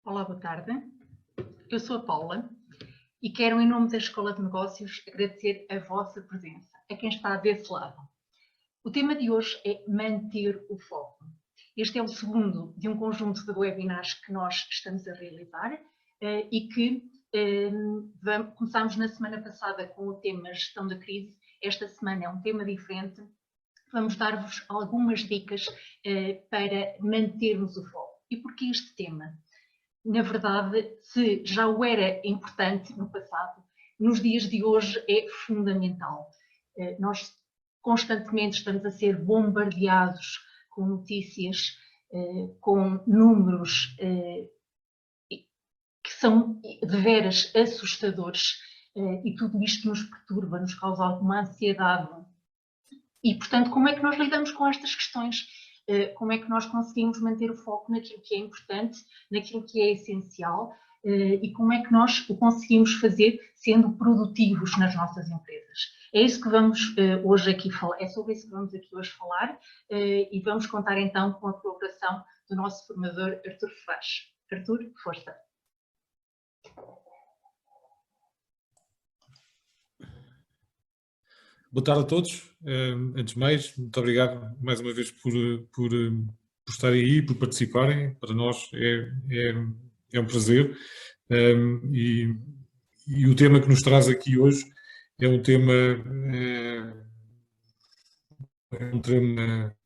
Olá, boa tarde. Eu sou a Paula e quero, em nome da Escola de Negócios, agradecer a vossa presença, a quem está desse lado. O tema de hoje é manter o foco. Este é o segundo de um conjunto de webinars que nós estamos a realizar e que começámos na semana passada com o tema Gestão da Crise. Esta semana é um tema diferente. Vamos dar-vos algumas dicas para mantermos o foco. E porquê este tema? Na verdade, se já o era importante no passado, nos dias de hoje é fundamental. Nós constantemente estamos a ser bombardeados com notícias, com números que são deveras assustadores, e tudo isto nos perturba, nos causa alguma ansiedade. E, portanto, como é que nós lidamos com estas questões? Como é que nós conseguimos manter o foco naquilo que é importante, naquilo que é essencial, e como é que nós o conseguimos fazer sendo produtivos nas nossas empresas. É isso que vamos hoje aqui falar, é sobre isso que vamos aqui hoje falar, e vamos contar então com a colaboração do nosso formador Artur Ferraz. Artur, força! Boa tarde a todos. Antes de mais, muito obrigado mais uma vez por estarem aí, por participarem. Para nós é um prazer. E o tema que nos traz aqui hoje é um tema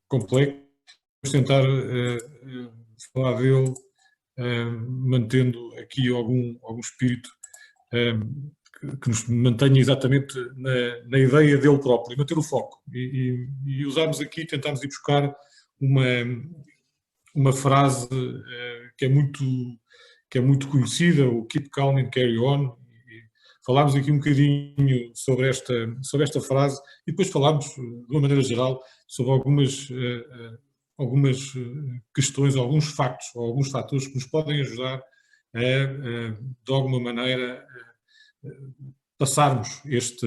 complexo. Vamos tentar falar dele mantendo aqui algum espírito que nos mantenha exatamente na ideia dele próprio, e manter o foco. E usámos aqui, tentámos ir buscar uma frase que é muito conhecida, o Keep Calm and Carry On. E falámos aqui um bocadinho sobre esta frase e depois falámos, de uma maneira geral, sobre algumas questões, alguns factos, ou alguns fatores que nos podem ajudar de alguma maneira, passarmos este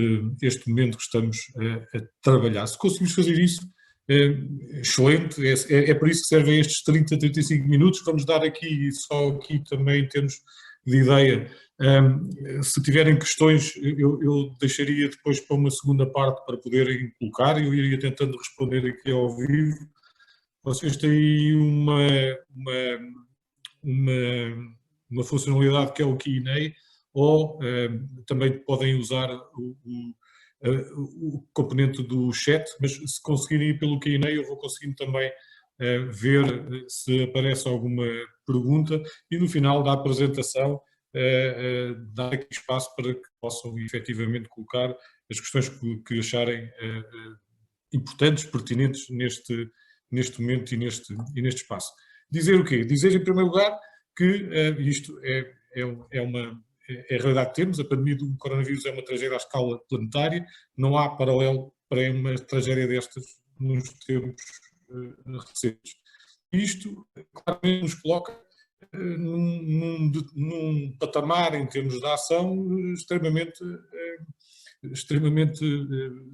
momento que estamos a trabalhar. Se conseguimos fazer isso, excelente, é para isso que servem estes 30, 35 minutos. Vamos dar aqui, só aqui também em termos de ideia, se tiverem questões, eu deixaria depois para uma segunda parte para poderem colocar, e eu iria tentando responder aqui ao vivo. Vocês têm uma funcionalidade que é o Q&A, ou também podem usar o componente do chat, mas se conseguirem ir pelo Q&A eu vou conseguindo também ver se aparece alguma pergunta, e no final da apresentação dar aqui espaço para que possam efetivamente colocar as questões que acharem importantes, pertinentes neste momento e neste espaço. Dizer o quê? Dizer, em primeiro lugar, que isto é a realidade que temos. A pandemia do coronavírus é uma tragédia à escala planetária, não há paralelo para uma tragédia destas nos tempos recentes. Isto claramente nos coloca num patamar, em termos de ação, extremamente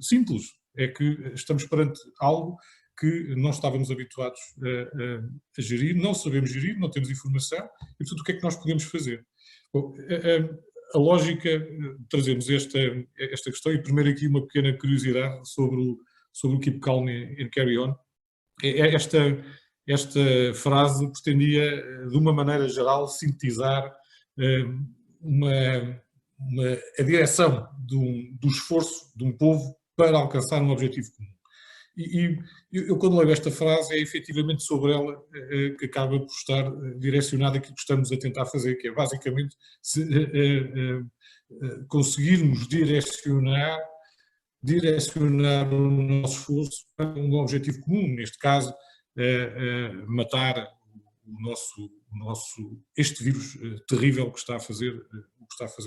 simples. É que estamos perante algo que não estávamos habituados a gerir, não sabemos gerir, não temos informação, e portanto o que é que nós podemos fazer? Bom, a lógica, trazemos esta questão, e primeiro aqui uma pequena curiosidade sobre o Keep Calm and Carry On. Esta frase pretendia, de uma maneira geral, sintetizar a direção do esforço de um povo para alcançar um objetivo comum. E eu, quando leio esta frase, é efetivamente sobre ela que acaba por estar direcionada aquilo que estamos a tentar fazer, que é basicamente conseguirmos direcionar o nosso esforço para um objetivo comum, neste caso, matar este vírus terrível que está a fazer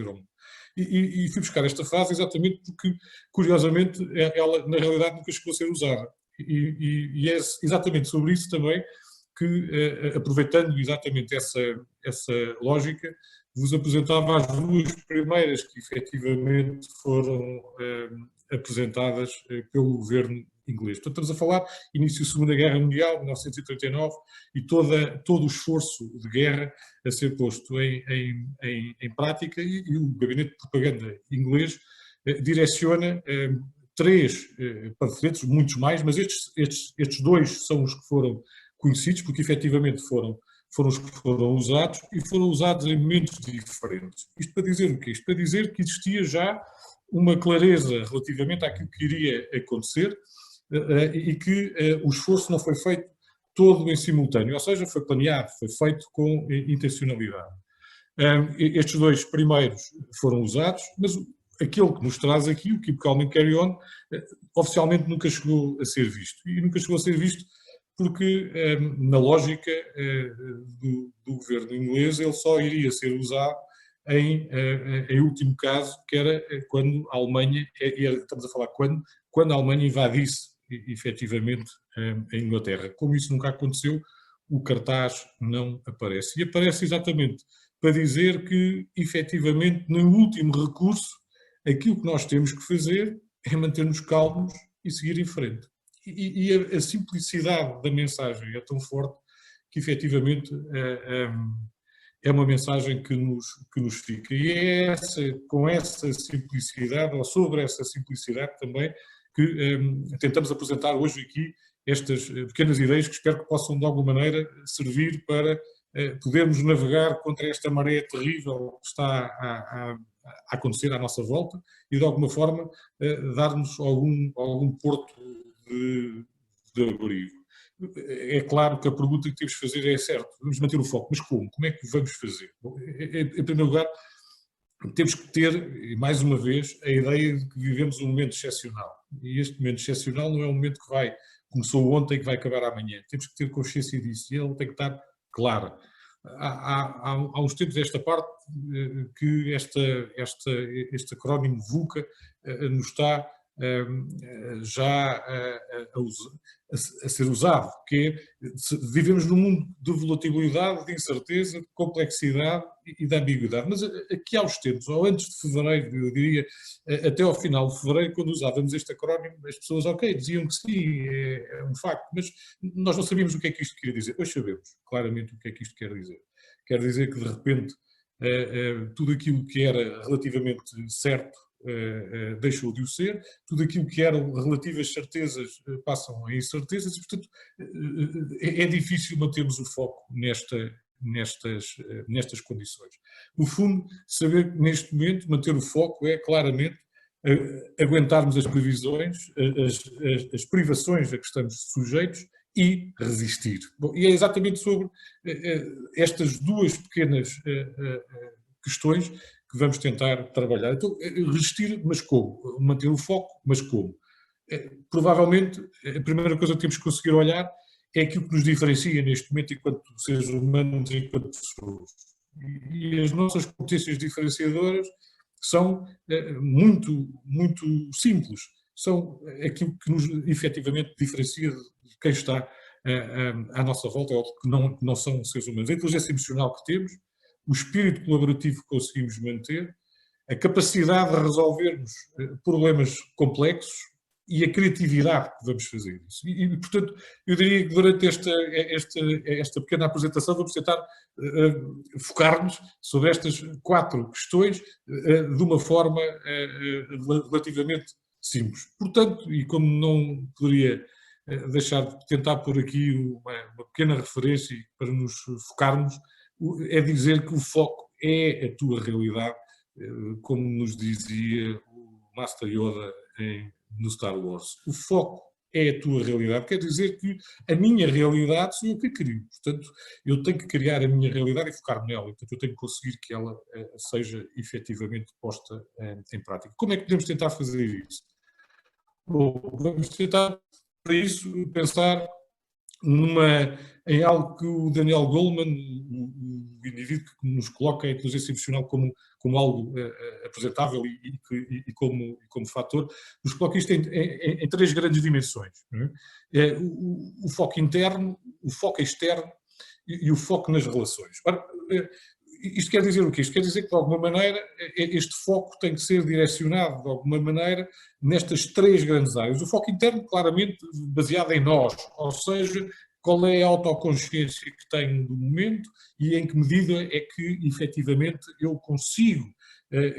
ao mundo. E fui buscar esta frase exatamente porque, curiosamente, ela na realidade nunca chegou a ser usada. E é exatamente sobre isso também que, aproveitando exatamente essa lógica, vos apresentava as duas primeiras que efetivamente foram apresentadas pelo governo inglês. Portanto, estamos a falar início da Segunda Guerra Mundial, 1939, e todo o esforço de guerra a ser posto em prática, e o Gabinete de Propaganda inglês direciona 3 panfletos, muitos mais, mas estes 2 são os que foram conhecidos, porque efetivamente foram os que foram usados, e foram usados em momentos diferentes. Isto para dizer o quê? Isto para dizer que existia já uma clareza relativamente àquilo que iria acontecer e que o esforço não foi feito todo em simultâneo, ou seja, foi planeado, foi feito com intencionalidade. Estes 2 primeiros foram usados, mas aquele que nos traz aqui, o Keep Calm and Carry On, oficialmente nunca chegou a ser visto. E nunca chegou a ser visto porque, na lógica do governo inglês, ele só iria ser usado em último caso, que era quando a Alemanha, estamos a falar quando a Alemanha invadisse efetivamente a Inglaterra. Como isso nunca aconteceu, o cartaz não aparece. E aparece exatamente para dizer que, efetivamente, no último recurso, aquilo que nós temos que fazer é manter-nos calmos e seguir em frente. E a simplicidade da mensagem é tão forte que, efetivamente, é uma mensagem que nos fica. E é com essa simplicidade, ou sobre essa simplicidade também, que tentamos apresentar hoje aqui estas pequenas ideias que espero que possam, de alguma maneira, servir para podermos navegar contra esta maré terrível que está a acontecer à nossa volta e, de alguma forma, dar-nos algum porto de abrigo. É claro que a pergunta que temos que fazer é certo, vamos manter o foco, mas como? Como é que vamos fazer? Bom, em primeiro lugar, temos que ter, mais uma vez, a ideia de que vivemos um momento excepcional. E este momento excepcional não é um momento que começou ontem e que vai acabar amanhã. Temos que ter consciência disso e ele tem que estar claro. Há uns tempos esta parte que este acrónimo VUCA nos está já a ser usado, que é, vivemos num mundo de volatilidade, de incerteza, de complexidade e de ambiguidade, mas aqui há uns tempos, ou antes de fevereiro, eu diria, até ao final de fevereiro, quando usávamos este acrónimo, as pessoas, diziam que sim, é um facto, mas nós não sabíamos o que é que isto queria dizer. Hoje sabemos claramente o que é que isto quer dizer. Quer dizer que, de repente, tudo aquilo que era relativamente certo deixou de o ser, tudo aquilo que eram relativas certezas passam a incertezas, e, portanto, é difícil mantermos o foco nestas condições. No fundo, saber que neste momento manter o foco é claramente aguentarmos as previsões, as privações a que estamos sujeitos e resistir. Bom, e é exatamente sobre estas 2 pequenas questões que vamos tentar trabalhar. Então, resistir, mas como? Manter o foco, mas como? Provavelmente, a primeira coisa que temos que conseguir olhar é aquilo que nos diferencia neste momento enquanto seres humanos, enquanto pessoas. E as nossas competências diferenciadoras são muito, muito simples. São aquilo que nos efetivamente diferencia de quem está à nossa volta, ou que não são seres humanos. A inteligência emocional que temos, o espírito colaborativo que conseguimos manter, a capacidade de resolvermos problemas complexos e a criatividade que vamos fazer isso. E, portanto, eu diria que durante esta pequena apresentação vamos tentar focar-nos sobre estas 4 questões de uma forma relativamente simples. Portanto, e como não poderia deixar de tentar pôr aqui uma pequena referência para nos focarmos, é dizer que o foco é a tua realidade, como nos dizia o Master Yoda no Star Wars. O foco é a tua realidade, quer dizer que a minha realidade sou eu que a crio. Portanto, eu tenho que criar a minha realidade e focar-me nela. Portanto, eu tenho que conseguir que ela seja efetivamente posta em prática. Como é que podemos tentar fazer isso? Bom, vamos tentar, para isso, pensar em algo que o Daniel Goleman, o indivíduo que nos coloca a inteligência emocional como algo apresentável e como fator, nos coloca isto em 3 grandes dimensões. Não é? O foco interno, o foco externo e o foco nas relações. Ora, Isto quer dizer o quê? Isto quer dizer que, de alguma maneira, este foco tem que ser direcionado, de alguma maneira, nestas três grandes áreas. O foco interno, claramente, baseado em nós, ou seja, qual é a autoconsciência que tenho do momento e em que medida é que, efetivamente, eu consigo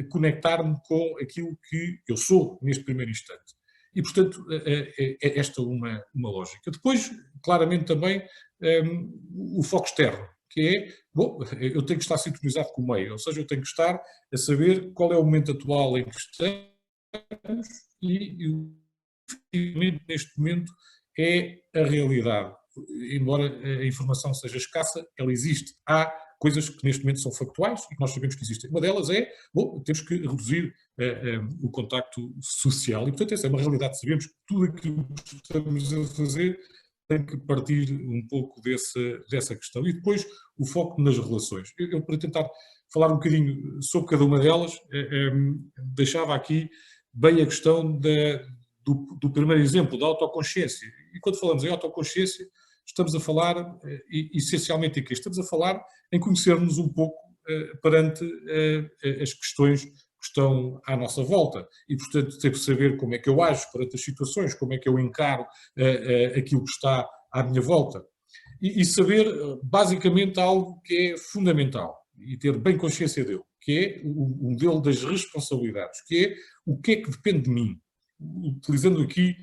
conectar-me com aquilo que eu sou neste primeiro instante. E, portanto, é esta uma lógica. Depois, claramente também, o foco externo, que é, bom, eu tenho que estar sintonizado com o meio, ou seja, eu tenho que estar a saber qual é o momento atual em que estamos e efetivamente, neste momento, é a realidade. Embora a informação seja escassa, ela existe. Há coisas que neste momento são factuais e que nós sabemos que existem. Uma delas é, bom, temos que reduzir o contacto social e, portanto, essa é uma realidade. Sabemos que tudo aquilo que estamos a fazer tem que partir um pouco dessa questão. E depois o foco nas relações. Eu para tentar falar um bocadinho sobre cada uma delas, deixava aqui bem a questão do primeiro exemplo, da autoconsciência. E quando falamos em autoconsciência, estamos a falar essencialmente em quê? Estamos a falar em conhecermos um pouco perante as questões que estão à nossa volta. E, portanto, ter que saber como é que eu ajo perante as situações, como é que eu encaro aquilo que está à minha volta. E saber, basicamente, algo que é fundamental e ter bem consciência dele, que é o modelo das responsabilidades, que é o que é que depende de mim. Utilizando aqui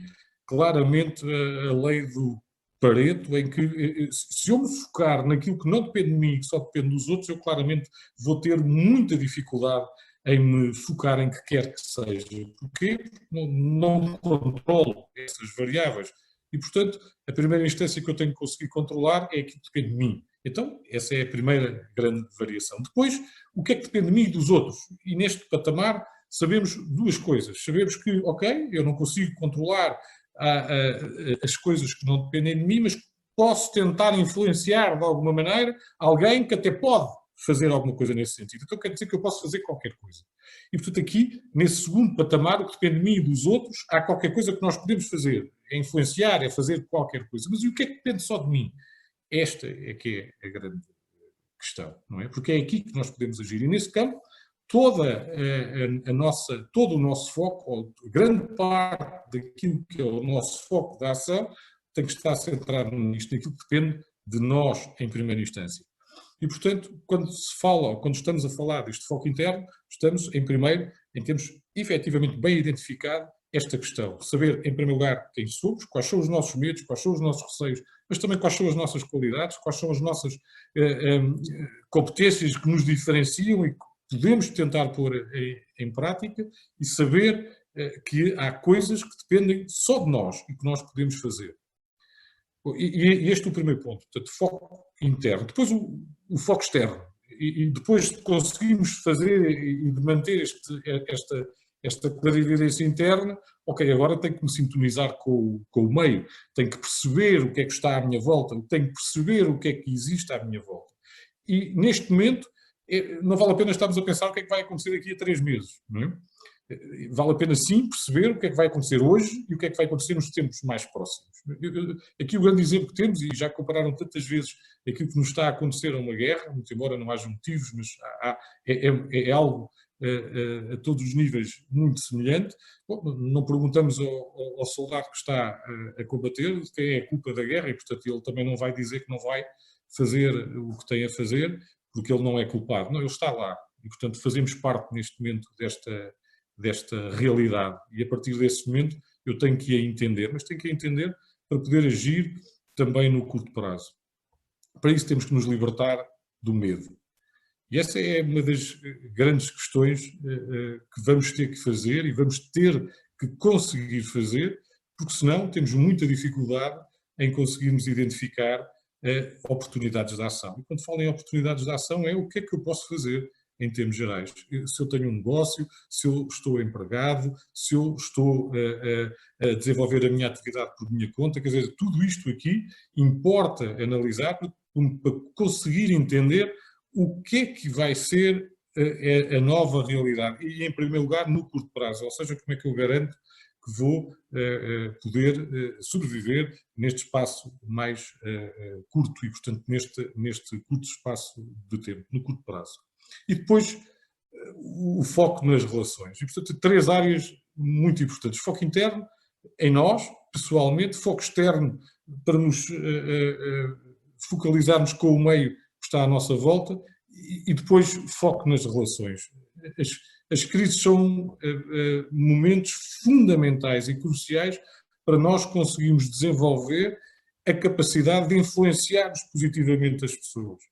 claramente a lei do Pareto, em que se eu me focar naquilo que não depende de mim, que só depende dos outros, eu claramente vou ter muita dificuldade em me focar em que quer que seja. Porquê? Porque não controlo essas variáveis. E, portanto, a primeira instância que eu tenho que conseguir controlar é aquilo que depende de mim. Então, essa é a primeira grande variação. Depois, o que é que depende de mim e dos outros? E neste patamar, sabemos duas coisas. Sabemos que, ok, eu não consigo controlar as coisas que não dependem de mim, mas posso tentar influenciar de alguma maneira alguém que até pode fazer alguma coisa nesse sentido. Então quer dizer que eu posso fazer qualquer coisa. E portanto aqui, nesse segundo patamar, o que depende de mim e dos outros, há qualquer coisa que nós podemos fazer. É influenciar, é fazer qualquer coisa. Mas e o que é que depende só de mim? Esta é que é a grande questão, não é? Porque é aqui que nós podemos agir. E nesse campo, todo o nosso foco, ou grande parte daquilo que é o nosso foco da ação, tem que estar centrado nisto, naquilo que depende de nós em primeira instância. E, portanto, quando se fala, ou quando estamos a falar deste foco interno, estamos, em primeiro, em termos efetivamente bem identificado esta questão. Saber, em primeiro lugar, quem somos, quais são os nossos medos, quais são os nossos receios, mas também quais são as nossas qualidades, quais são as nossas competências que nos diferenciam e que podemos tentar pôr em prática e saber que há coisas que dependem só de nós e que nós podemos fazer. E este é o primeiro ponto, portanto, foco interno. Depois o foco externo. E depois de conseguirmos fazer e de manter esta clarividência interna, ok, agora tenho que me sintonizar com o meio, tenho que perceber o que é que está à minha volta, tenho que perceber o que é que existe à minha volta. E neste momento, não vale a pena estarmos a pensar o que é que vai acontecer daqui a 3 meses, não é? Vale a pena sim perceber o que é que vai acontecer hoje e o que é que vai acontecer nos tempos mais próximos. Aqui o grande exemplo que temos, e já compararam tantas vezes aquilo que nos está a acontecer a uma guerra, muito embora não haja motivos, mas é algo a todos os níveis muito semelhante. Bom, não perguntamos ao soldado que está a combater quem é a culpa da guerra e, portanto, ele também não vai dizer que não vai fazer o que tem a fazer porque ele não é culpado. Não, ele está lá. E, portanto, fazemos parte neste momento desta realidade. E a partir desse momento eu tenho que a entender, mas tenho que a entender para poder agir também no curto prazo. Para isso temos que nos libertar do medo. E essa é uma das grandes questões que vamos ter que fazer e vamos ter que conseguir fazer, porque senão temos muita dificuldade em conseguirmos identificar oportunidades de ação. E quando falo em oportunidades de ação é o que é que eu posso fazer em termos gerais. Se eu tenho um negócio, se eu estou empregado, se eu estou a desenvolver a minha atividade por minha conta, quer dizer, tudo isto aqui importa analisar para conseguir entender o que é que vai ser a nova realidade. E, em primeiro lugar, no curto prazo, ou seja, como é que eu garanto que vou poder sobreviver neste espaço mais curto e, portanto, neste curto espaço de tempo, no curto prazo. E depois, o foco nas relações. E, portanto, 3 áreas muito importantes. Foco interno, em nós, pessoalmente, foco externo, para nos focalizarmos com o meio que está à nossa volta, e depois foco nas relações. As crises são momentos fundamentais e cruciais para nós conseguirmos desenvolver a capacidade de influenciarmos positivamente as pessoas.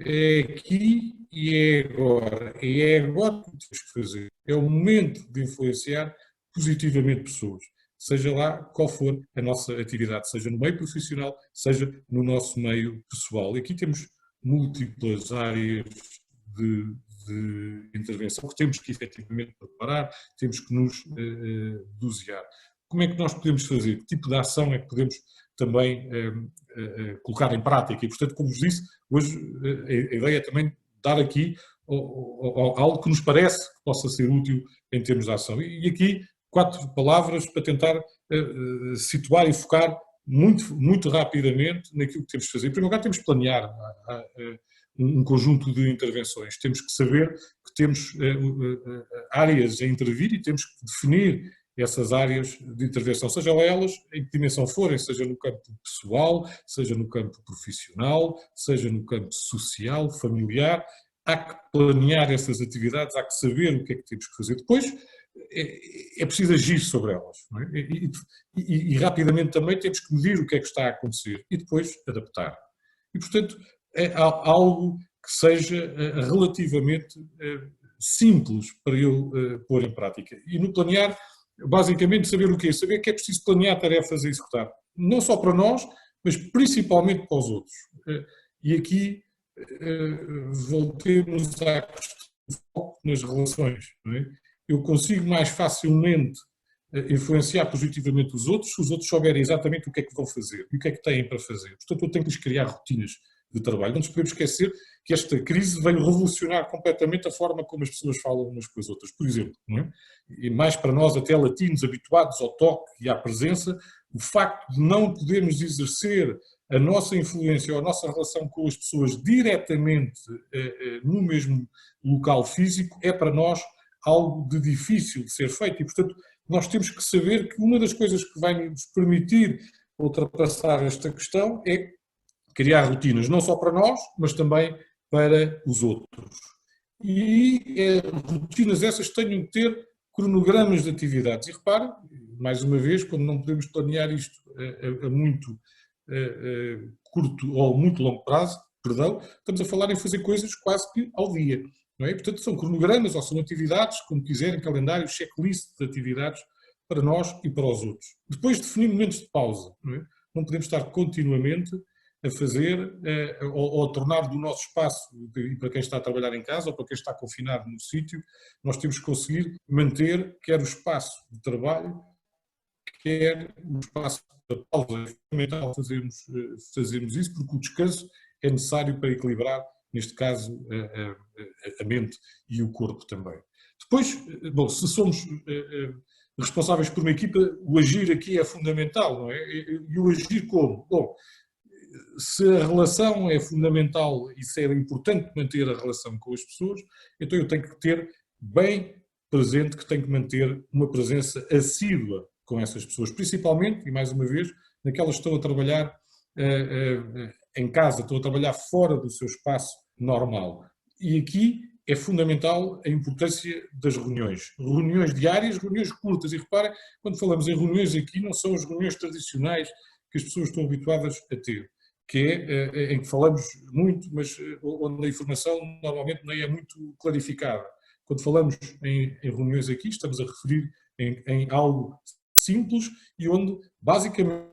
É aqui e é agora. E é agora que temos que fazer. É o momento de influenciar positivamente pessoas. Seja lá qual for a nossa atividade, seja no meio profissional, seja no nosso meio pessoal. E aqui temos múltiplas áreas de intervenção que temos que efetivamente preparar, temos que nos dosear. Como é que nós podemos fazer? Que tipo de ação é que podemos também colocar em prática? E, portanto, como vos disse, hoje a ideia é também dar aqui algo que nos parece que possa ser útil em termos de ação. E aqui 4 palavras para tentar situar e focar muito rapidamente naquilo que temos de fazer. Em primeiro lugar, temos que planear um conjunto de intervenções. Temos que saber que temos áreas a intervir e temos que definir essas áreas de intervenção, seja elas em que dimensão forem, seja no campo pessoal, seja no campo profissional, seja no campo social, familiar. Há que planear essas atividades, há que saber o que é que temos que fazer. Depois é preciso agir sobre elas. Não é? E rapidamente também temos que medir o que é que está a acontecer e depois adaptar. E, portanto, é algo que seja relativamente simples para eu pôr em prática. E no planear, basicamente saber o quê? Saber que é preciso planear tarefas a executar. Não só para nós, mas principalmente para os outros. E aqui voltemos à questão do foco nas relações. Não é? Eu consigo mais facilmente influenciar positivamente os outros se os outros souberem exatamente o que é que vão fazer e o que é que têm para fazer. Portanto, eu tenho que lhes criar rotinas de trabalho. Não nos podemos esquecer que esta crise veio revolucionar completamente a forma como as pessoas falam umas com as outras, por exemplo. Não é? E mais para nós, até latinos, habituados ao toque e à presença, o facto de não podermos exercer a nossa influência ou a nossa relação com as pessoas diretamente no mesmo local físico é para nós algo de difícil de ser feito e, portanto, nós temos que saber que uma das coisas que vai nos permitir ultrapassar esta questão é criar rotinas, não só para nós, mas também para os outros. E rotinas essas tenham que ter cronogramas de atividades. E repare, mais uma vez, como não podemos planear isto a muito curto ou muito longo prazo, perdão, estamos a falar em fazer coisas quase que ao dia. Não é? Portanto, são cronogramas ou são atividades, como quiserem, calendário, checklist de atividades para nós e para os outros. Depois definir momentos de pausa. Não é? Não podemos estar continuamente a fazer ou a tornar do nosso espaço, e para quem está a trabalhar em casa ou para quem está confinado no sítio, nós temos que conseguir manter quer o espaço de trabalho, quer o espaço da pausa. É fundamental fazermos isso, porque o descanso é necessário para equilibrar, neste caso, a mente e o corpo também. Depois, bom, se somos responsáveis por uma equipa, o agir aqui é fundamental, não é? E o agir como? Bom, se a relação é fundamental e se é importante manter a relação com as pessoas, então eu tenho que ter bem presente que tenho que manter uma presença assídua com essas pessoas, principalmente, e mais uma vez, naquelas que estão a trabalhar em casa, estão a trabalhar fora do seu espaço normal. E aqui é fundamental a importância das reuniões. Reuniões diárias, reuniões curtas. E reparem, quando falamos em reuniões aqui, não são as reuniões tradicionais que as pessoas estão habituadas a ter, que é em que falamos muito, mas onde a informação normalmente nem é muito clarificada. Quando falamos em reuniões aqui, estamos a referir em algo simples e onde basicamente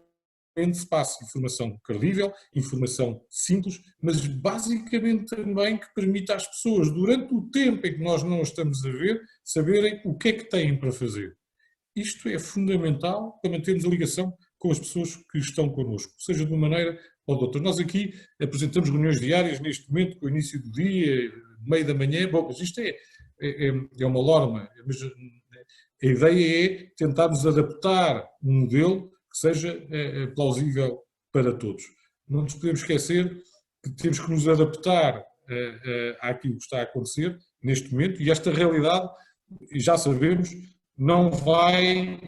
se passa informação credível, informação simples, mas basicamente também que permita às pessoas, durante o tempo em que nós não estamos a ver, saberem o que é que têm para fazer. Isto é fundamental para mantermos a ligação com as pessoas que estão connosco, seja de uma maneira ou de outra. Nós aqui apresentamos reuniões diárias neste momento, com o início do dia, meio da manhã, bom, mas isto é uma norma, mas a ideia é tentarmos adaptar um modelo que seja plausível para todos. Não nos podemos esquecer que temos que nos adaptar àquilo que está a acontecer neste momento, e esta realidade, já sabemos, não vai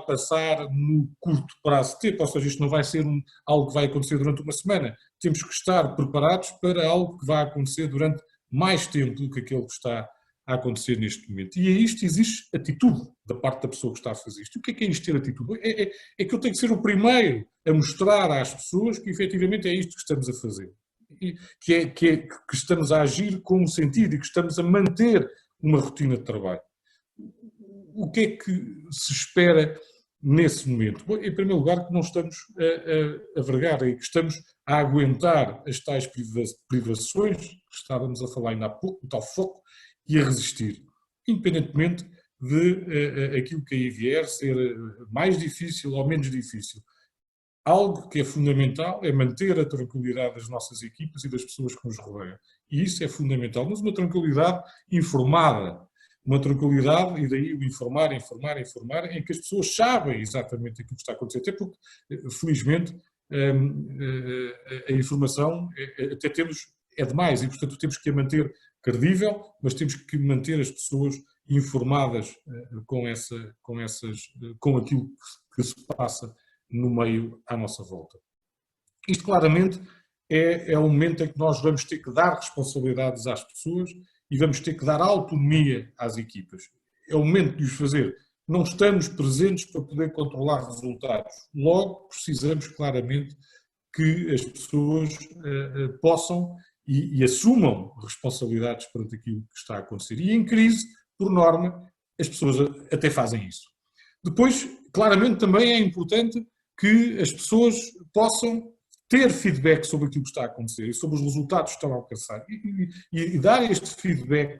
passar no curto prazo de tempo, ou seja, isto não vai ser algo que vai acontecer durante uma semana. Temos que estar preparados para algo que vai acontecer durante mais tempo do que aquele que está a acontecer neste momento. E a isto exige atitude da parte da pessoa que está a fazer isto. O que é isto ter atitude? É que eu tenho que ser o primeiro a mostrar às pessoas que efetivamente é isto que estamos a fazer. E que estamos a agir com um sentido e que estamos a manter uma rotina de trabalho. O que é que se espera nesse momento? Bom, em primeiro lugar, que não estamos a vergar, é que estamos a aguentar as tais privações, que estávamos a falar ainda há pouco, o tal foco, e a resistir, independentemente de aquilo que aí vier ser mais difícil ou menos difícil. Algo que é fundamental é manter a tranquilidade das nossas equipas e das pessoas que nos rodeiam. E isso é fundamental, mas uma tranquilidade informada, uma tranquilidade, e daí o informar, em que as pessoas sabem exatamente aquilo que está a acontecer, até porque, felizmente, a informação até é demais, e portanto temos que a manter credível, mas temos que manter as pessoas informadas com aquilo que se passa no meio à nossa volta. Isto claramente é o momento em que nós vamos ter que dar responsabilidades às pessoas e vamos ter que dar autonomia às equipas. É o momento de os fazer. Não estamos presentes para poder controlar resultados. Logo, precisamos claramente que as pessoas possam e assumam responsabilidades perante aquilo que está a acontecer. E em crise, por norma, as pessoas até fazem isso. Depois, claramente, também é importante que as pessoas possam ter feedback sobre aquilo que está a acontecer e sobre os resultados que estão a alcançar. E dar este feedback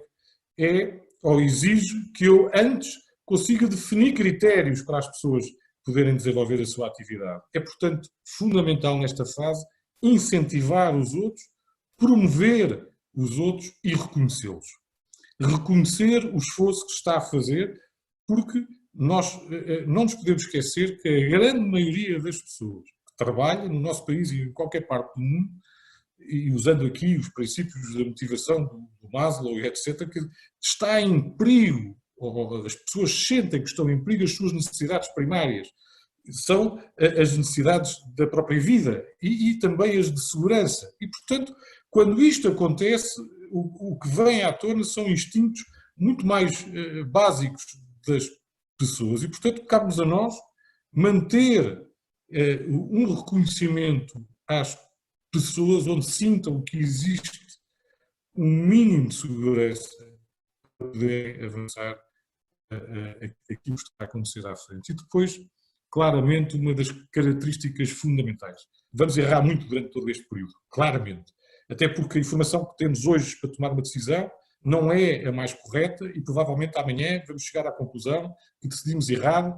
exige que eu antes consiga definir critérios para as pessoas poderem desenvolver a sua atividade. É, portanto, fundamental nesta fase incentivar os outros, promover os outros e reconhecê-los. Reconhecer o esforço que se está a fazer, porque nós não nos podemos esquecer que a grande maioria das pessoas que trabalham no nosso país e em qualquer parte do mundo, e usando aqui os princípios da motivação do Maslow, etc., que está em perigo, ou as pessoas sentem que estão em perigo as suas necessidades primárias. São as necessidades da própria vida e também as de segurança. E, portanto, quando isto acontece, o que vem à tona são instintos muito mais básicos das pessoas e, portanto, cabe-nos a nós manter um reconhecimento às pessoas onde sintam que existe um mínimo de segurança para poder avançar aquilo que está a acontecer à frente. E depois, claramente, uma das características fundamentais. Vamos errar muito durante todo este período, claramente. Até porque a informação que temos hoje para tomar uma decisão não é a mais correta e provavelmente amanhã vamos chegar à conclusão que decidimos errado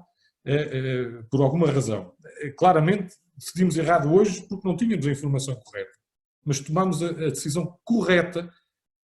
por alguma razão. Claramente decidimos errado hoje porque não tínhamos a informação correta, mas tomamos a decisão correta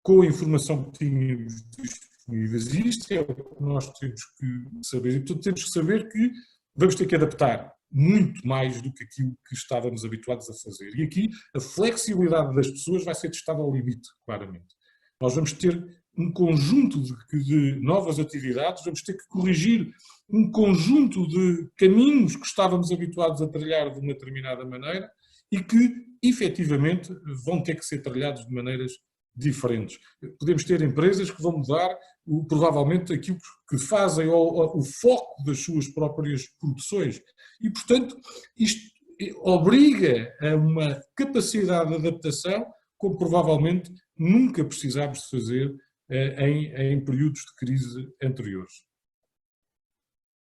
com a informação que tínhamos disponíveis. E isto é o que nós temos que saber. E portanto temos que saber que vamos ter que adaptar muito mais do que aquilo que estávamos habituados a fazer. E aqui a flexibilidade das pessoas vai ser testada ao limite, claramente. Nós vamos ter um conjunto de novas atividades, vamos ter que corrigir um conjunto de caminhos que estávamos habituados a trilhar de uma determinada maneira e que, efetivamente, vão ter que ser trilhados de maneiras diferentes. Podemos ter empresas que vão mudar provavelmente aquilo que fazem, o foco das suas próprias produções. E, portanto, isto obriga a uma capacidade de adaptação como provavelmente nunca precisámos de fazer em períodos de crise anteriores.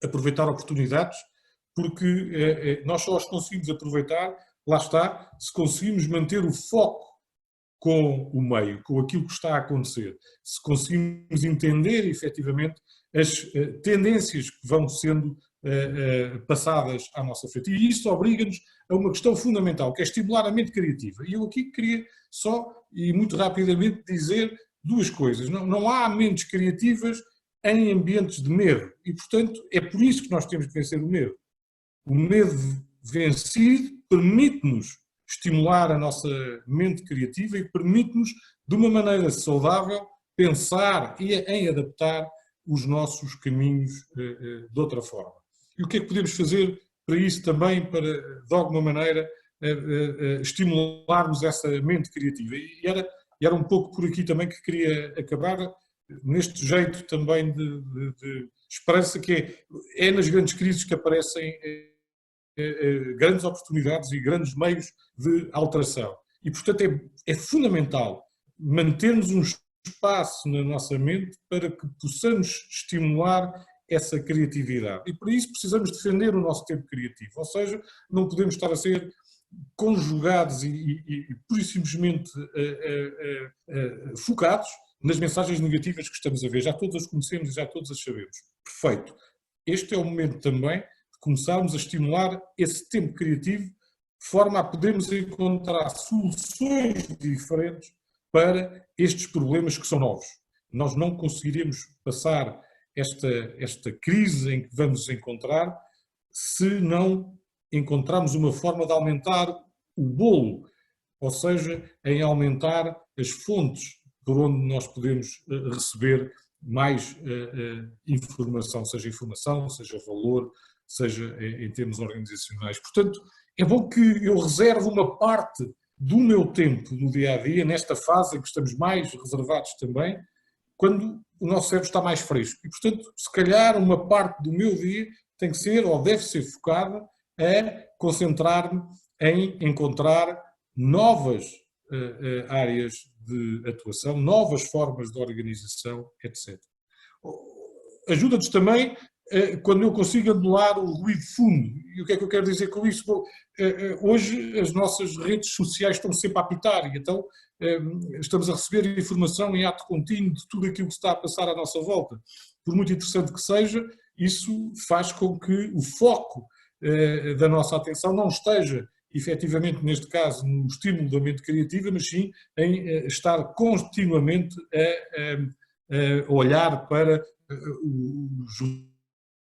Aproveitar oportunidades, porque nós só as conseguimos aproveitar, lá está, se conseguimos manter o foco com o meio, com aquilo que está a acontecer, se conseguimos entender efetivamente as tendências que vão sendo passadas à nossa frente. E isso obriga-nos a uma questão fundamental, que é estimular a mente criativa. E eu aqui queria só, e muito rapidamente, dizer duas coisas. Não há mentes criativas em ambientes de medo. E, portanto, é por isso que nós temos que vencer o medo. O medo vencido permite-nos estimular a nossa mente criativa e permite-nos, de uma maneira saudável, pensar em adaptar os nossos caminhos de outra forma. E o que é que podemos fazer para isso também, para, de alguma maneira, estimularmos essa mente criativa? E era um pouco por aqui também que queria acabar, neste jeito também de esperança, que é nas grandes crises que aparecem grandes oportunidades e grandes meios de alteração. E, portanto, é fundamental mantermos um espaço na nossa mente para que possamos estimular essa criatividade. E para isso precisamos defender o nosso tempo criativo, ou seja, não podemos estar a ser conjugados e pura e simplesmente focados nas mensagens negativas que estamos a ver. Já todos as conhecemos e já todos as sabemos. Perfeito. Este é o momento também de começarmos a estimular esse tempo criativo de forma a podermos encontrar soluções diferentes para estes problemas que são novos. Nós não conseguiremos passar esta crise em que vamos encontrar se não encontrarmos uma forma de aumentar o bolo, ou seja, em aumentar as fontes por onde nós podemos receber mais informação, seja valor, seja em termos organizacionais. Portanto, é bom que eu reserve uma parte do meu tempo no dia-a-dia, nesta fase em que estamos mais reservados também, quando o nosso cérebro está mais fresco. E, portanto, se calhar uma parte do meu dia tem que ser, ou deve ser focada, a concentrar-me em encontrar novas áreas de atuação, novas formas de organização, etc. Ajuda-nos também quando eu consigo anular o ruído de fundo. E o que é que eu quero dizer com isso? Bom, hoje as nossas redes sociais estão sempre a apitar e então estamos a receber informação em ato contínuo de tudo aquilo que está a passar à nossa volta. Por muito interessante que seja, isso faz com que o foco da nossa atenção não esteja efetivamente, neste caso, no estímulo da mente criativa, mas sim em estar continuamente a olhar para os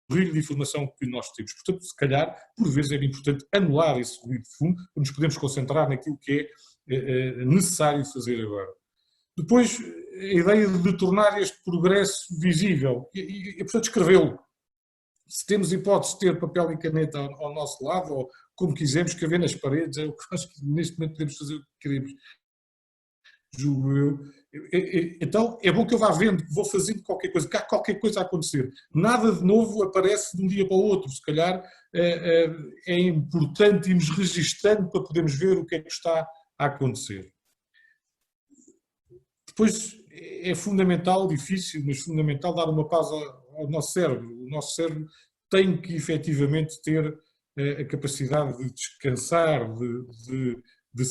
ruído de informação que nós temos. Portanto, se calhar, por vezes era importante anular esse ruído de fundo, para nos podermos concentrar naquilo que é necessário fazer agora. Depois, a ideia de tornar este progresso visível e portanto, escrevê-lo. Se temos hipótese de ter papel e caneta ao nosso lado, ou como quisermos, escrever nas paredes, é o que acho que neste momento podemos fazer o que queremos, julgo eu. Então é bom que eu vá vendo, que vou fazendo qualquer coisa, que há qualquer coisa a acontecer. Nada de novo aparece de um dia para o outro, se calhar é importante irmos registando para podermos ver o que é que está a acontecer. Depois é fundamental, difícil, mas fundamental dar uma pausa ao nosso cérebro. O nosso cérebro tem que efetivamente ter a capacidade de descansar, de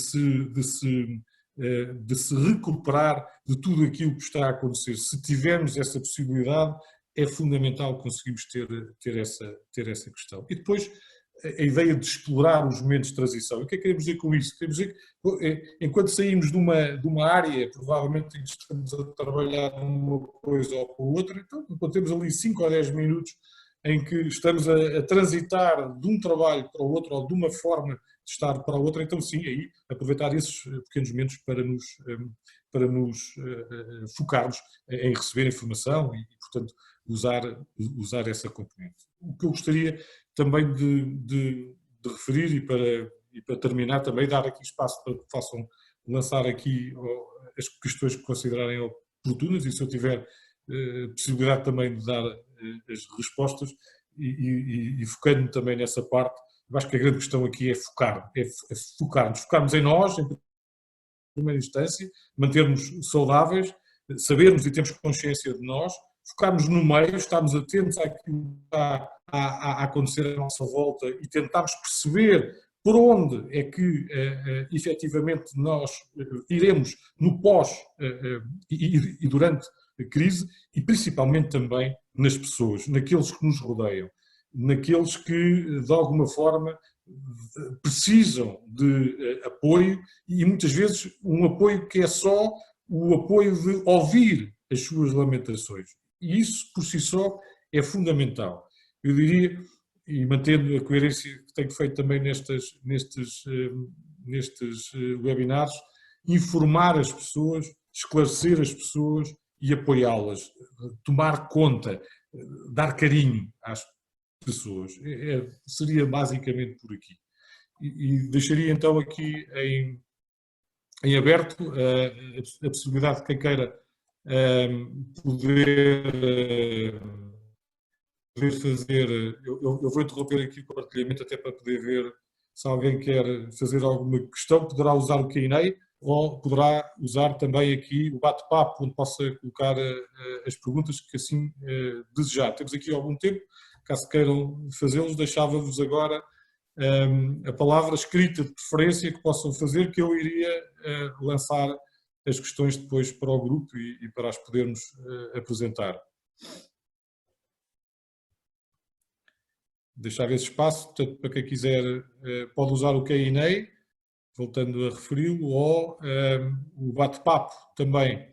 se recuperar de tudo aquilo que está a acontecer. Se tivermos essa possibilidade, é fundamental conseguirmos ter essa questão. E depois, a ideia de explorar os momentos de transição. E o que é que queremos dizer com isso? Queremos dizer que, enquanto saímos de uma área, provavelmente em que estamos a trabalhar numa coisa ou com outra, então, quando temos ali 5 ou 10 minutos em que estamos a transitar de um trabalho para o outro ou de uma forma de estar para a outra, então sim, aí aproveitar esses pequenos momentos para nos focarmos em receber informação e, portanto, usar essa componente. O que eu gostaria também de referir e para terminar também dar aqui espaço para que possam lançar aqui as questões que considerarem oportunas e se eu tiver possibilidade também de dar as respostas e focando-me também nessa parte, eu acho que a grande questão aqui é focarmos em nós, em primeira instância, mantermos saudáveis, sabermos e termos consciência de nós, focarmos no meio, estarmos atentos àquilo que está a acontecer à nossa volta e tentarmos perceber por onde é que efetivamente nós iremos no pós e durante a crise e principalmente também nas pessoas, naqueles que nos rodeiam, naqueles que de alguma forma precisam de apoio e muitas vezes um apoio que é só o apoio de ouvir as suas lamentações. E isso por si só é fundamental. Eu diria, e mantendo a coerência que tenho feito também nestes nestes webinars, informar as pessoas, esclarecer as pessoas e apoiá-las, tomar conta, dar carinho às pessoas. Seria basicamente por aqui. E deixaria então aqui em aberto a possibilidade de quem queira poder fazer. Eu vou interromper aqui o compartilhamento até para poder ver se alguém quer fazer alguma questão. Poderá usar o Q&A ou poderá usar também aqui o bate-papo, onde possa colocar as perguntas que assim desejar. Temos aqui algum tempo, caso queiram fazê-los, deixava-vos agora a palavra escrita de preferência que possam fazer, que eu iria lançar as questões depois para o grupo e para as podermos apresentar. Deixar esse espaço, portanto, para quem quiser pode usar o Q&A, voltando a referi-lo, ou o bate-papo também,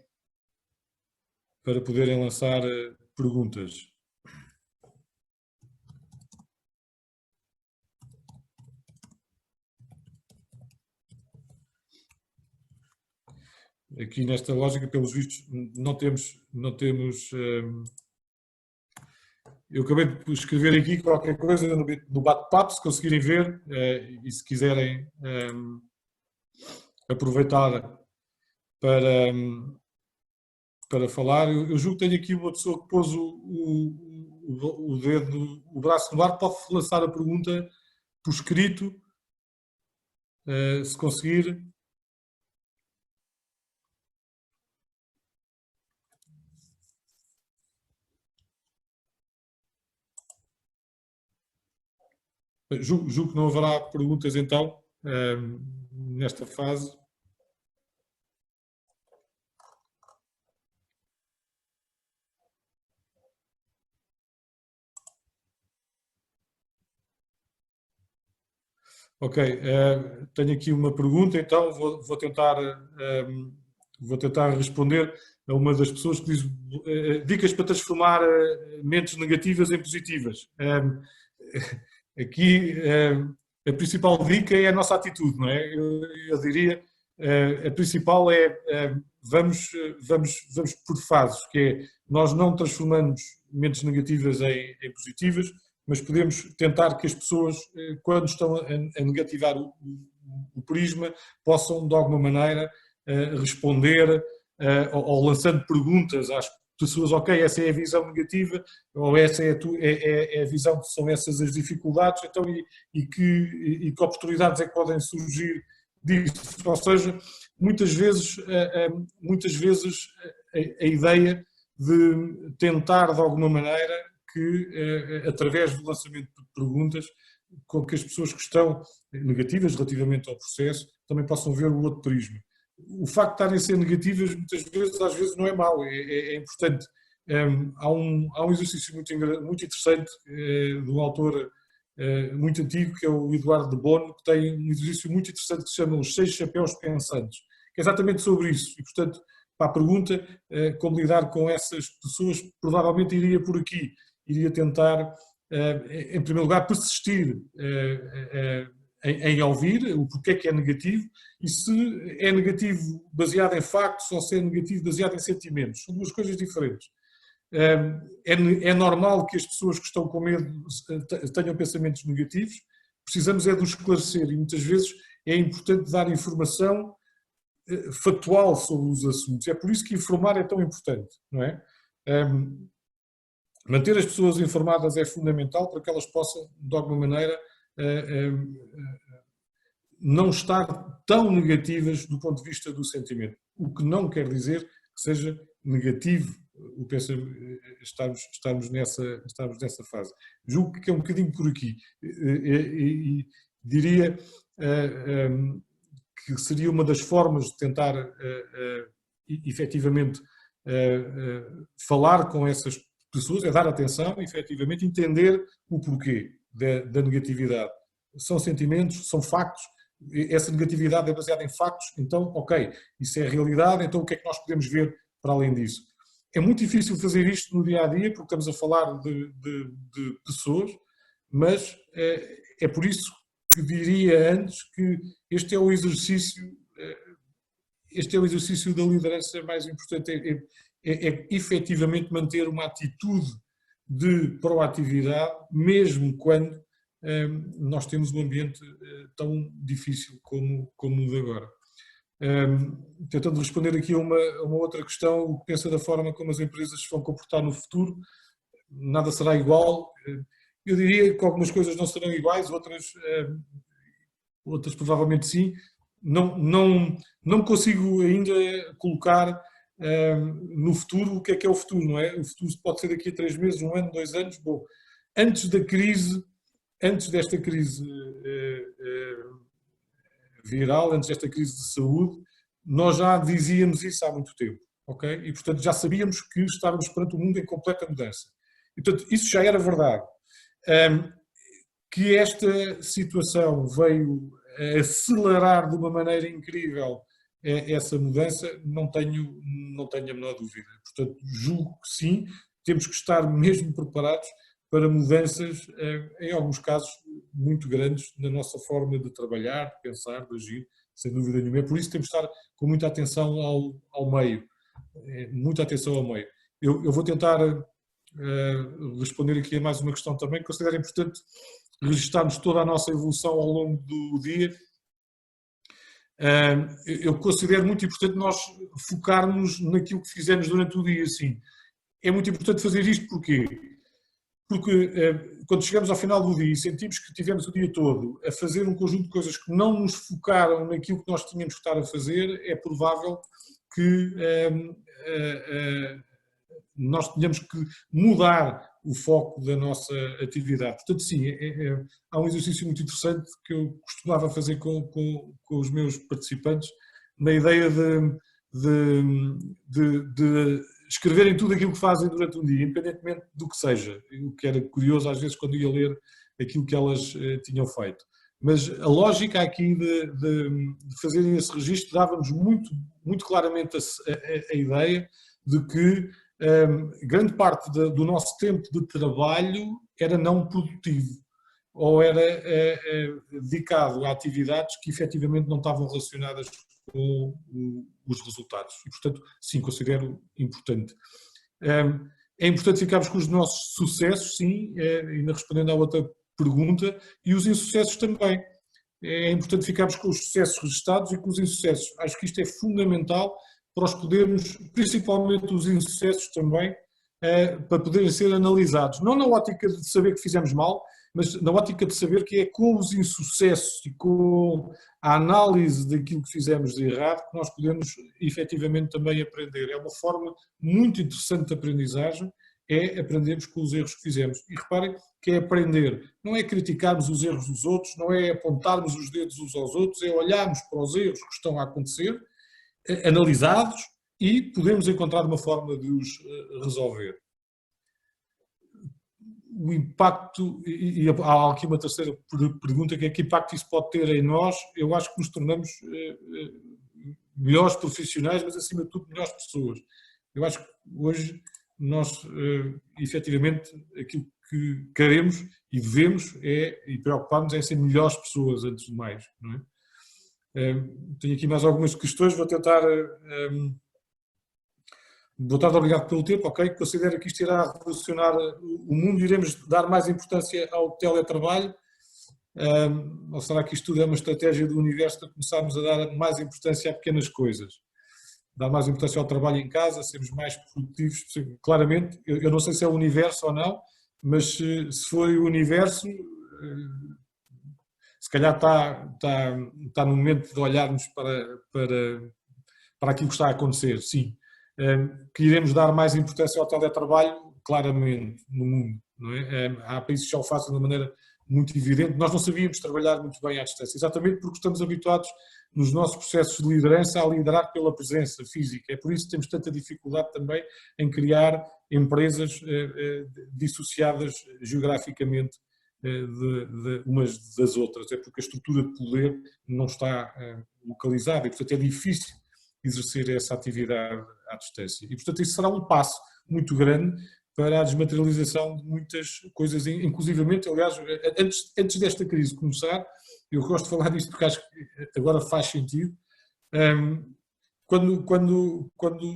para poderem lançar perguntas. Aqui nesta lógica, pelos vistos, não temos eu acabei de escrever aqui qualquer coisa no bate-papo, se conseguirem ver, e se quiserem aproveitar para falar. Eu julgo que tenho aqui uma pessoa que pôs o dedo, o braço no ar, pode lançar a pergunta por escrito, se conseguir. Julgo que não haverá perguntas então, nesta fase. Ok, tenho aqui uma pergunta, então vou tentar responder a uma das pessoas que diz dicas para transformar mentes negativas em positivas. Aqui a principal dica é a nossa atitude, não é? Eu diria, a principal é vamos por fases, que é nós não transformamos mentes negativas em positivas, mas podemos tentar que as pessoas, quando estão a negativar o prisma, possam de alguma maneira responder ou lançando perguntas às pessoas, ok, essa é a visão negativa, ou essa é a visão que são essas as dificuldades, então e que oportunidades é que podem surgir disso. Ou seja, muitas vezes a ideia de tentar de alguma maneira que, através do lançamento de perguntas, com que as pessoas que estão negativas relativamente ao processo também possam ver o outro prisma. O facto de estarem a ser negativas, muitas vezes, às vezes não é mau, é importante. Há um exercício muito interessante de um autor muito antigo, que é o Eduardo de Bono, que tem um exercício muito interessante que se chama Os 6 Chapéus Pensantes, que é exatamente sobre isso. E, portanto, para a pergunta, como lidar com essas pessoas, provavelmente iria por aqui. Iria tentar, em primeiro lugar, persistir em ouvir o porquê que é negativo e se é negativo baseado em factos ou se é negativo baseado em sentimentos. São duas coisas diferentes. É normal que as pessoas que estão com medo tenham pensamentos negativos, precisamos é de os esclarecer e muitas vezes é importante dar informação factual sobre os assuntos. É por isso que informar é tão importante, não é? Manter as pessoas informadas é fundamental para que elas possam, de alguma maneira, não estar tão negativas do ponto de vista do sentimento. O que não quer dizer que seja negativo o pensamento, estarmos nessa fase. Julgo que é um bocadinho por aqui. E diria que seria uma das formas de tentar efetivamente falar com essas pessoas, é dar atenção, efetivamente entender o porquê da negatividade. São sentimentos, são factos, essa negatividade é baseada em factos, então, ok, isso é a realidade, então o que é que nós podemos ver para além disso? É muito difícil fazer isto no dia-a-dia, porque estamos a falar de pessoas, mas é por isso que diria antes que este é o exercício da liderança mais importante, é efetivamente manter uma atitude de proatividade, mesmo quando nós temos um ambiente tão difícil como o de agora. Tentando responder aqui a uma outra questão, o que pensa da forma como as empresas se vão comportar no futuro, nada será igual. Eu diria que algumas coisas não serão iguais, outras provavelmente sim. Não consigo ainda colocar no futuro o que é o futuro, não é? O futuro pode ser daqui a 3 meses, 1 ano, 2 anos. Bom, antes desta crise viral, antes desta crise de saúde, nós já dizíamos isso há muito tempo, ok? E, portanto, já sabíamos que estávamos perante um mundo em completa mudança. E, portanto, isso já era verdade. Que esta situação veio acelerar de uma maneira incrível essa mudança, não tenho a menor dúvida. Portanto, julgo que sim, temos que estar mesmo preparados para mudanças, em alguns casos, muito grandes na nossa forma de trabalhar, de pensar, de agir, sem dúvida nenhuma. Por isso temos que estar com muita atenção ao meio. Muita atenção ao meio. Eu vou tentar responder aqui a mais uma questão também, que considero importante registarmos toda a nossa evolução ao longo do dia. Eu considero muito importante nós focarmos naquilo que fizemos durante o dia, sim. É muito importante fazer isto porquê? Porque quando chegamos ao final do dia e sentimos que tivemos o dia todo a fazer um conjunto de coisas que não nos focaram naquilo que nós tínhamos que estar a fazer, é provável que nós tenhamos que mudar o foco da nossa atividade. Portanto, sim, há um exercício muito interessante que eu costumava fazer com os meus participantes, na ideia de escreverem tudo aquilo que fazem durante um dia, independentemente do que seja. O que era curioso às vezes quando ia ler aquilo que elas tinham feito. Mas a lógica aqui de fazerem esse registro dava-nos muito claramente a ideia de que grande parte do nosso tempo de trabalho era não produtivo ou era dedicado a atividades que efetivamente não estavam relacionadas com os resultados. E, portanto, sim, considero importante. É importante ficarmos com os nossos sucessos, sim, ainda respondendo à outra pergunta, e os insucessos também. É importante ficarmos com os sucessos registados e com os insucessos. Acho que isto é fundamental para os podermos, principalmente os insucessos também, para poderem ser analisados. Não na ótica de saber que fizemos mal, mas na ótica de saber que é com os insucessos e com a análise daquilo que fizemos de errado que nós podemos efetivamente também aprender. É uma forma muito interessante de aprendizagem, é aprendermos com os erros que fizemos. E reparem que é aprender, não é criticarmos os erros dos outros, não é apontarmos os dedos uns aos outros, é olharmos para os erros que estão a acontecer, analisados, e podemos encontrar uma forma de os resolver. O impacto, e há aqui uma terceira pergunta, que é que impacto isso pode ter em nós. Eu acho que nos tornamos melhores profissionais, mas acima de tudo melhores pessoas. Eu acho que hoje nós, efetivamente, aquilo que queremos e devemos e preocupar-nos é ser melhores pessoas, antes de mais, não é? Tenho aqui mais algumas questões, vou tentar... Boa tarde, obrigado pelo tempo. Ok, considero que isto irá revolucionar o mundo, iremos dar mais importância ao teletrabalho, ou será que isto tudo é uma estratégia do universo para começarmos a dar mais importância a pequenas coisas? Dar mais importância ao trabalho em casa, sermos mais produtivos, claramente, eu não sei se é o universo ou não, mas se for o universo, se calhar está no momento de olharmos para aquilo que está a acontecer, sim. Que iremos dar mais importância ao teletrabalho, claramente, no mundo. Não é? Há países que já o fazem de uma maneira muito evidente. Nós não sabíamos trabalhar muito bem à distância, exatamente porque estamos habituados nos nossos processos de liderança a liderar pela presença física. É por isso que temos tanta dificuldade também em criar empresas dissociadas geograficamente de umas das outras. É porque a estrutura de poder não está localizada e, portanto, é difícil exercer essa atividade à distância. E, portanto, isso será um passo muito grande para a desmaterialização de muitas coisas, inclusivamente, aliás, antes desta crise começar, eu gosto de falar disto porque acho que agora faz sentido. Quando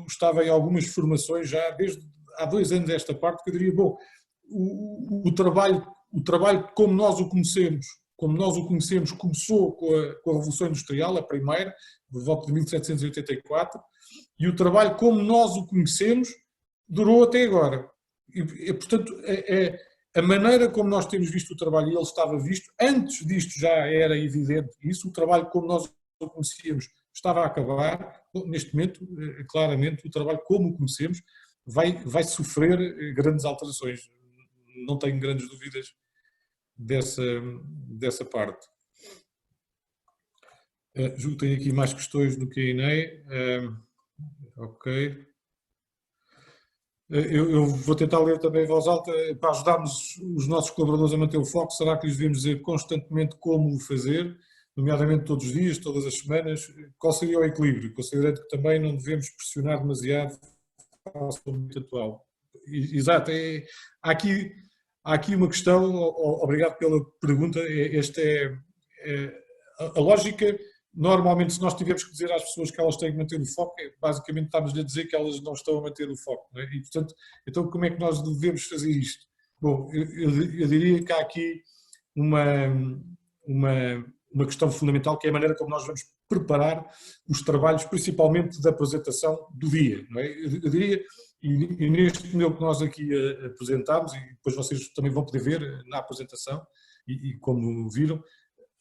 estava em algumas formações, já desde há 2 anos esta parte, que eu diria, bom, o trabalho como nós o conhecemos, começou com a Revolução Industrial, a primeira, por volta de 1784, e o trabalho como nós o conhecemos durou até agora. E portanto, a maneira como nós temos visto o trabalho, e ele estava visto, antes disto já era evidente isso, o trabalho como nós o conhecíamos estava a acabar. Neste momento, claramente, o trabalho como o conhecemos vai sofrer grandes alterações. Não tenho grandes dúvidas dessa parte. Julgo que tenho aqui mais questões do Q&A. Ok. Eu vou tentar ler também em voz alta, para ajudarmos os nossos colaboradores a manter o foco. Será que lhes devemos dizer constantemente como o fazer, nomeadamente todos os dias, todas as semanas? Qual seria o equilíbrio? Considerando que também não devemos pressionar demasiado o momento atual. Exato, há aqui uma questão, obrigado pela pergunta. A lógica. Normalmente, se nós tivermos que dizer às pessoas que elas têm que manter o foco, basicamente estamos a dizer que elas não estão a manter o foco. Não é? E, portanto, então como é que nós devemos fazer isto? Bom, eu diria que há aqui uma questão fundamental, que é a maneira como nós vamos preparar os trabalhos, principalmente da apresentação do dia. Não é? Eu diria, e neste modelo que nós aqui apresentámos, e depois vocês também vão poder ver na apresentação, e como viram,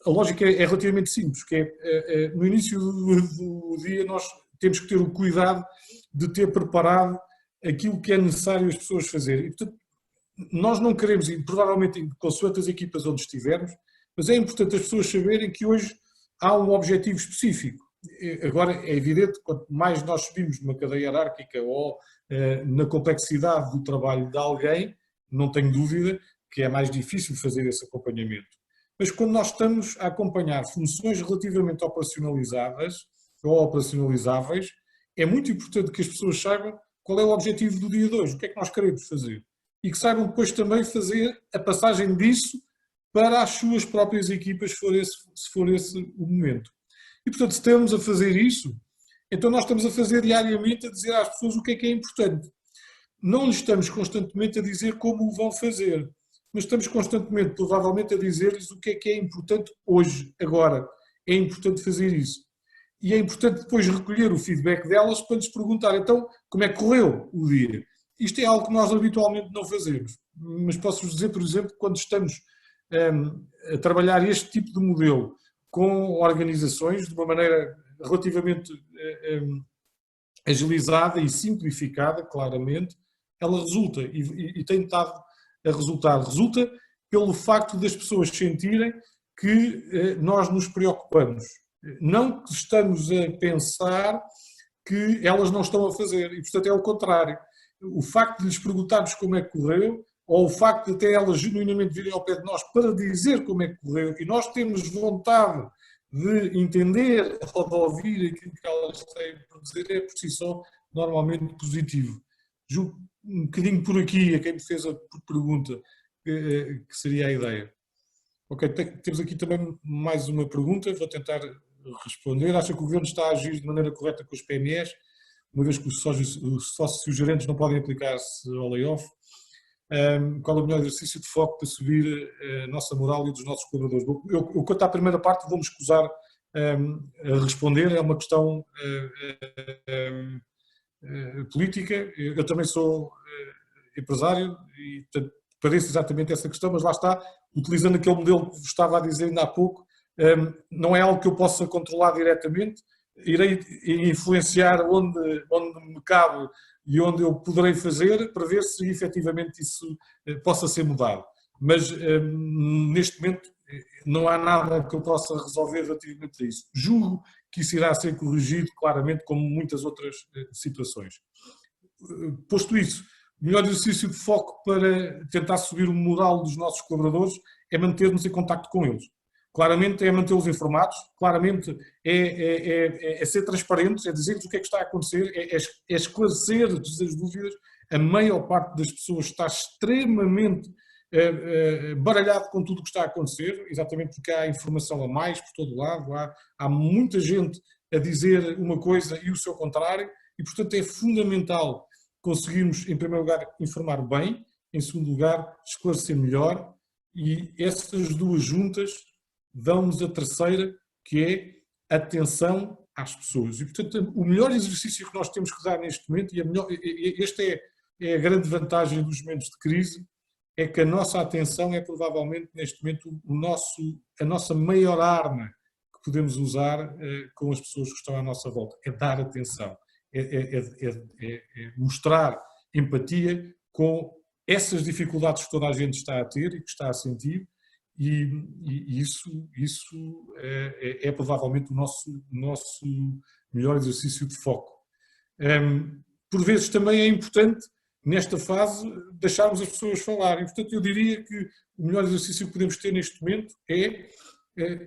a lógica é relativamente simples, que no início do dia nós temos que ter o cuidado de ter preparado aquilo que é necessário as pessoas fazerem. E, portanto, nós não queremos, e provavelmente consoante as equipas onde estivermos, mas é importante as pessoas saberem que hoje há um objetivo específico. Agora, é evidente que quanto mais nós subimos numa cadeia hierárquica ou na complexidade do trabalho de alguém, não tenho dúvida que é mais difícil fazer esse acompanhamento. Mas quando nós estamos a acompanhar funções relativamente operacionalizadas ou operacionalizáveis, é muito importante que as pessoas saibam qual é o objetivo do dia de hoje, o que é que nós queremos fazer. E que saibam depois também fazer a passagem disso para as suas próprias equipas, se for esse o momento. E, portanto, se estamos a fazer isso, então nós estamos a fazer diariamente, a dizer às pessoas o que é importante. Não lhes estamos constantemente a dizer como o vão fazer, mas estamos constantemente, provavelmente, a dizer-lhes o que é importante hoje, agora. É importante fazer isso. E é importante depois recolher o feedback delas para lhes perguntar, então, como é que correu o dia? Isto é algo que nós habitualmente não fazemos, mas posso-vos dizer, por exemplo, quando estamos a trabalhar este tipo de modelo com organizações de uma maneira relativamente agilizada e simplificada, claramente, ela resulta e tem estado a resultar. Resulta pelo facto das pessoas sentirem que nós nos preocupamos. Não que estamos a pensar que elas não estão a fazer. E, portanto, é o contrário. O facto de lhes perguntarmos como é que correu, ou o facto de até elas genuinamente virem ao pé de nós para dizer como é que correu, e nós temos vontade de entender ou de ouvir aquilo que elas têm para dizer, é por si só normalmente positivo. Julgo um bocadinho por aqui, a quem me fez a pergunta, que seria a ideia. Ok, temos aqui também mais uma pergunta, vou tentar responder. Acha que o Governo está a agir de maneira correta com os PMEs, uma vez que os sócios gerentes não podem aplicar-se ao layoff? Qual é o melhor exercício de foco para subir a nossa moral e dos nossos colaboradores? Eu quanto à primeira parte, vou-me escusar a responder, é uma questão política. Eu também sou empresário e, portanto, parece exatamente essa questão, mas lá está, utilizando aquele modelo que vos estava a dizer ainda há pouco, não é algo que eu possa controlar diretamente, irei influenciar onde me cabe e onde eu poderei fazer para ver se efetivamente isso possa ser mudado. Mas neste momento não há nada que eu possa resolver relativamente a isso. Julgo que isso irá ser corrigido claramente, como muitas outras situações. Posto isso, o melhor exercício de foco para tentar subir o moral dos nossos colaboradores é manter-nos em contacto com eles. Claramente é mantê-los informados, claramente é ser transparentes, é dizer-lhes o que é que está a acontecer, é esclarecer as dúvidas. A maior parte das pessoas está extremamente baralhado com tudo o que está a acontecer, exatamente porque há informação a mais por todo lado, há muita gente a dizer uma coisa e o seu contrário, e portanto é fundamental conseguirmos, em primeiro lugar, informar bem, em segundo lugar, esclarecer melhor, e essas duas juntas dão-nos a terceira, que é atenção às pessoas. E portanto o melhor exercício que nós temos que dar neste momento, e esta é a grande vantagem dos momentos de crise, é que a nossa atenção é provavelmente neste momento a nossa maior arma que podemos usar com as pessoas que estão à nossa volta, é dar atenção, é mostrar empatia com essas dificuldades que toda a gente está a ter e que está a sentir, e isso é provavelmente o nosso melhor exercício de foco. Por vezes também é importante, nesta fase, deixarmos as pessoas falarem. Portanto, eu diria que o melhor exercício que podemos ter neste momento é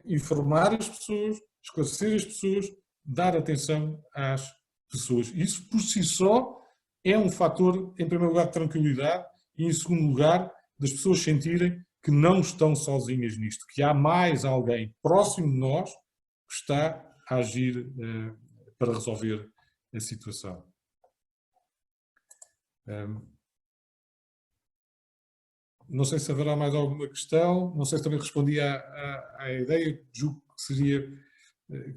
informar as pessoas, esclarecer as pessoas, dar atenção às pessoas. Isso, por si só, é um fator, em primeiro lugar, de tranquilidade e, em segundo lugar, das pessoas sentirem que não estão sozinhas nisto, que há mais alguém próximo de nós que está a agir para resolver a situação. Não sei se haverá mais alguma questão, não sei se também respondi à ideia, julgo que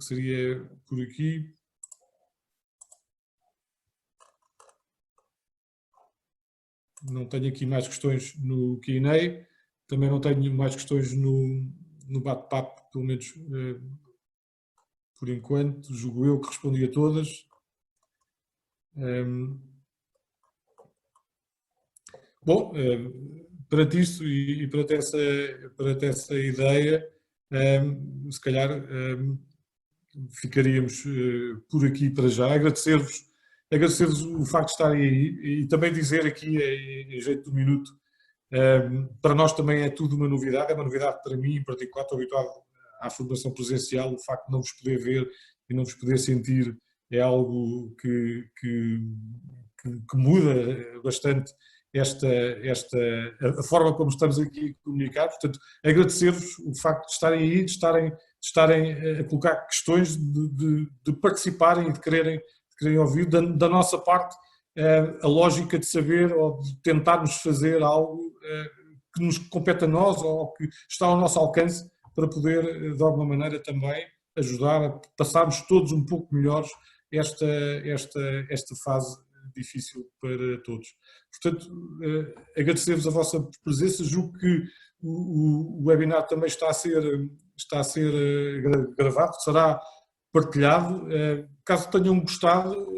seria por aqui. Não tenho aqui mais questões no Q&A, também não tenho mais questões no bate-papo, pelo menos por enquanto, julgo eu que respondi a todas. Bom, perante isso e perante essa ideia, se calhar ficaríamos por aqui para já. Agradecer-vos o facto de estarem aí e também dizer aqui, em jeito de minuto, para nós também é tudo uma novidade, é uma novidade para mim em particular, estou habituado à formação presencial, o facto de não vos poder ver e não vos poder sentir é algo que muda bastante a forma como estamos aqui a comunicar. Portanto, agradecer-vos o facto de estarem aí, de estarem a colocar questões, de participarem e de quererem ouvir. Da nossa parte, a lógica de saber ou de tentarmos fazer algo que nos compete a nós ou que está ao nosso alcance para poder, de alguma maneira, também ajudar a passarmos todos um pouco melhores esta fase difícil para todos. Portanto, agradecer-vos a vossa presença, julgo que o webinar também está a ser gravado, será partilhado. Caso tenham gostado,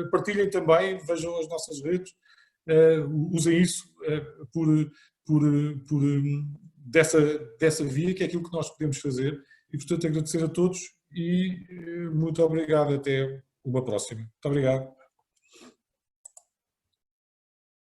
partilhem também, vejam as nossas redes, usem isso dessa via, que é aquilo que nós podemos fazer. E, portanto, agradecer a todos e muito obrigado. Até uma próxima. Muito obrigado.